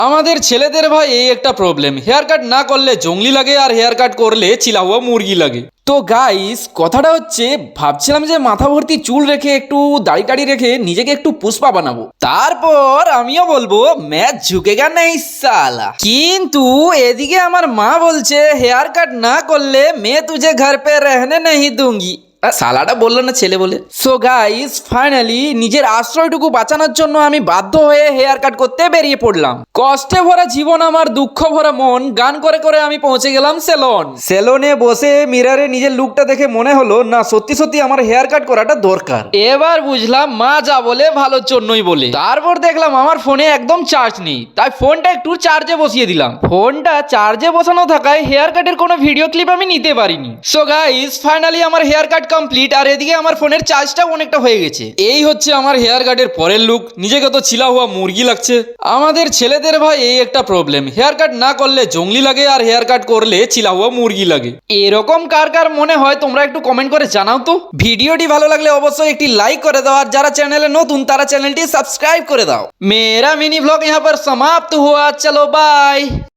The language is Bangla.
আমাদের ছেলেদের ভাই এই একটা প্রবলেম, হেয়ার কাট না করলে জঙ্গলি লাগে আর হেয়ার কাট করলে চিলা হুয়া মুরগি লাগে। তো গাইস কথাটা হচ্ছে, ভাবছিলাম যে মাথা ভর্তি চুল রেখে একটু দাড়ি কাড়ি রেখে নিজেকে একটু পুষ্পা বানাবো, তারপর আমিও বলবো ম্যাচ ঝুঁকেগা নেই সালা। কিন্তু এদিকে আমার মা বলছে হেয়ার কাট না করলে মেয়ে তুঝে ঘর পে রহনে नहीं दूंगी। সালাটা বললো না ছেলে বলে। সো গাইস ফাইনালি নিজের আশ্রয়টুকু বাঁচানোর জন্য আমি বাধ্য হয়ে হেয়ার কাট করতে বেরিয়ে পড়লাম। কষ্টে ভরা জীবন আমার, দুঃখ ভরা মন, গান করে করে আমি পৌঁছে গেলাম সেলুনে বসে মিররে নিজের লুকটা দেখে মনে হলো না সত্যি সত্যি আমার হেয়ার কাট করাটা দরকার। এবার বুঝলাম মা যা বলে ভালোর জন্যই বলে। তারপর দেখলাম আমার ফোনে একদম চার্জ নেই, তাই ফোনটা একটু চার্জে বসিয়ে দিলাম। ফোনটা চার্জে বসানো থাকায় হেয়ার কাটের কোনো ভিডিও ক্লিপ আমি নিতে পারিনি। সো গাইস ফাইনালি আমার হেয়ার কাট কমপ্লিট, আর এদিকে আমার ফোনের চার্জটাও অনেকটা হয়ে গেছে। এই হচ্ছে আমার হেয়ার কাটের পরের লুক। নিজেকে তো চিলা হুয়া মুরগি লাগছে। আমাদের ছেলেদের ভাই এই একটা প্রবলেম, হেয়ার কাট না করলে জঙ্গলি লাগে আর হেয়ার কাট করলে চিলা হুয়া মুরগি লাগে। এরকম কার কার মনে হয় তোমরা একটু কমেন্ট করে জানাও তো। ভিডিওটি ভালো লাগলে অবশ্যই একটি লাইক করে দাও, আর যারা চ্যানেলে নতুন তারা চ্যানেলটি সাবস্ক্রাইব করে দাও। মেরা মিনি ব্লগ यहाँ पर समाप्त हुआ, चलो बाय।